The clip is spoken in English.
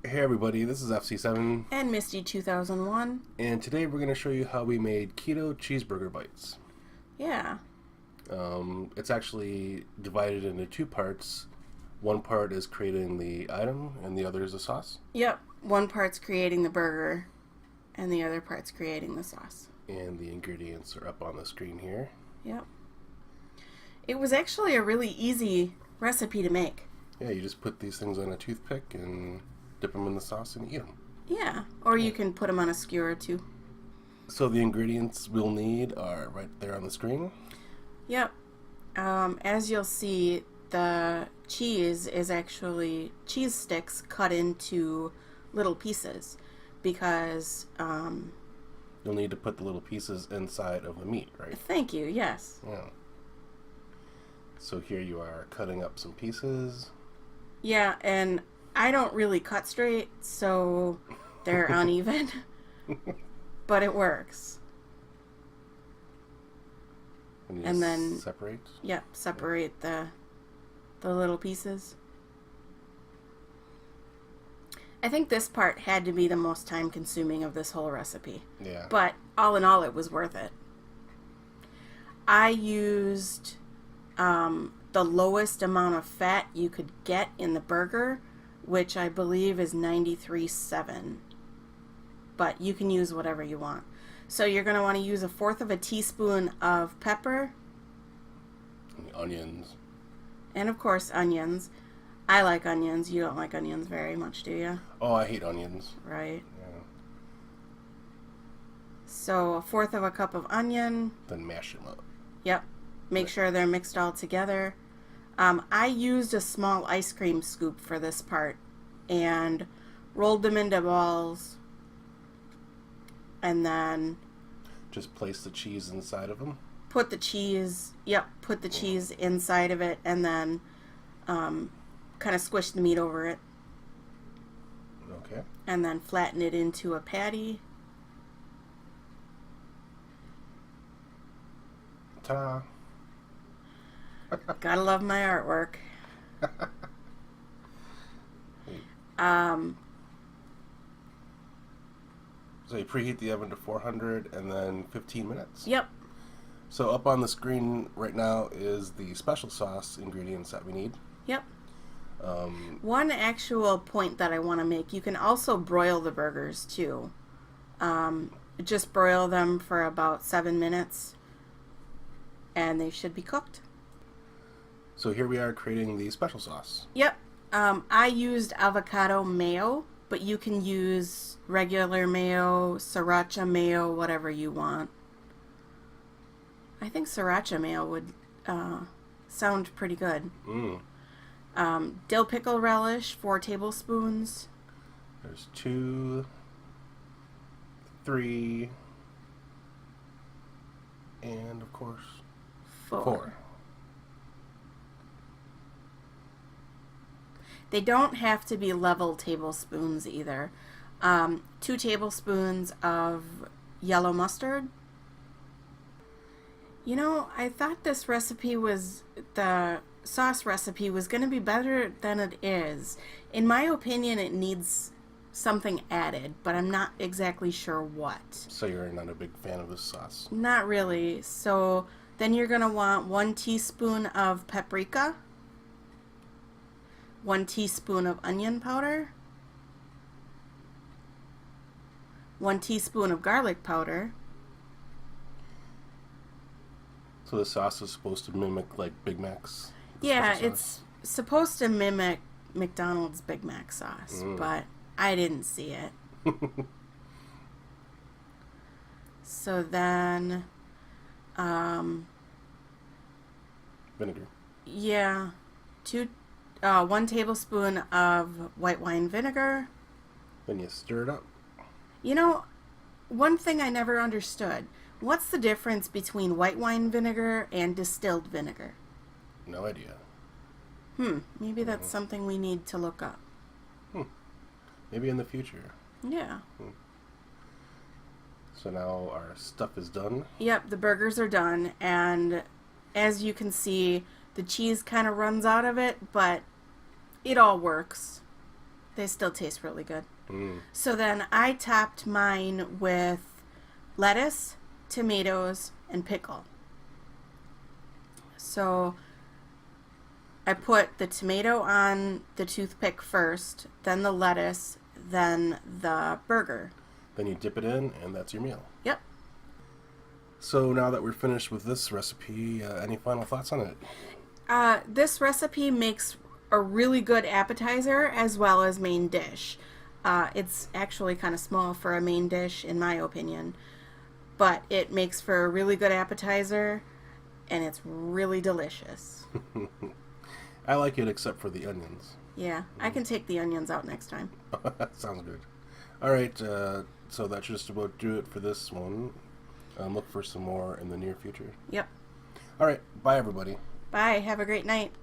Hey everybody, this is FC7, And Misty 2001. and today we're going to show you how we made Keto Cheeseburger bites. Yeah. It's actually divided into two parts. One part is creating the item, and the other is the sauce. Yep. One part's creating the burger, and the other part's creating the sauce. And the ingredients are up on the screen here. Yep. It was actually a really easy recipe to make. Yeah, you just put these things on a toothpick and dip them in the sauce and eat them. Yeah. Or you can put them on a skewer too. So the ingredients we'll need are right there on the screen. Yep. As you'll see, the cheese is actually cheese sticks cut into little pieces because, You'll need to put the little pieces inside of the meat, right? thank you, yes. Yeah. So here you are cutting up some pieces. Yeah, and I don't really cut straight, so they're uneven, but it works. And then separate. Yep, separate the little pieces. I think this part had to be the most time consuming of this whole recipe. Yeah. But all in all, it was worth it. I used the lowest amount of fat you could get in the burger, which I believe is 93.7. But you can use whatever you want. So you're going to want to use 1/4 teaspoon of pepper. And onions. And of course, onions. I like onions. You don't like onions very much, do you? Oh, I hate onions. Right. Yeah. So 1/4 cup of onion. Then mash them up. Yep. Make sure they're mixed all together. I used a small ice cream scoop for this part and rolled them into balls. And then Just place the cheese inside of them. put the cheese inside of it, and then kind of squish the meat over it, Okay. and then flatten it into a patty. Ta-da. Gotta love my artwork. So you preheat the oven to 400 and then 15 minutes. Yep. So up on the screen right now is the special sauce ingredients that we need. Yep. One actual point that I want to make, you can also broil the burgers too. Just broil them for about 7 minutes and they should be cooked. So here we are creating the special sauce. Yep. I used avocado mayo, but you can use regular mayo, sriracha mayo, whatever you want. I think sriracha mayo would sound pretty good. Dill Pickle Relish, 4 tablespoons. There's 2, 3, and of course 4. They don't have to be level tablespoons either. 2 tablespoons of yellow mustard. You know, I thought the sauce recipe was going to be better than it is. In my opinion, it needs something added, but I'm not exactly sure what. So you're not a big fan of this sauce? Not really. So then you're going to want 1 teaspoon of paprika, 1 teaspoon of onion powder, 1 teaspoon of garlic powder. So the sauce is supposed to mimic like Big Mac's? Yeah, special it's sauce? supposed to mimic McDonald's Big Mac sauce, but I didn't see it. So then, Vinegar. yeah, 1 tablespoon of white wine vinegar. Then you stir it up. You know, one thing I never understood. What's the difference between white wine vinegar and distilled vinegar? No idea. Maybe that's something we need to look up. Maybe in the future. Yeah. So now our stuff is done. Yep, the burgers are done, and as you can see, the cheese kind of runs out of it, but it all works. They still taste really good. Mm. So then I topped mine with lettuce, tomatoes, and pickle. So I put the tomato on the toothpick first, then the lettuce, then the burger. Then you dip it in, and that's your meal. Yep. So now that we're finished with this recipe, any final thoughts on it? This recipe makes a really good appetizer as well as main dish. It's actually kind of small for a main dish, in my opinion. But it makes for a really good appetizer, and it's really delicious. I like it except for the onions. Yeah, I can take the onions out next time. Sounds good. All right, so that should just about do it for this one. Look for some more in the near future. Yep. All right, bye everybody. Bye. Have a great night.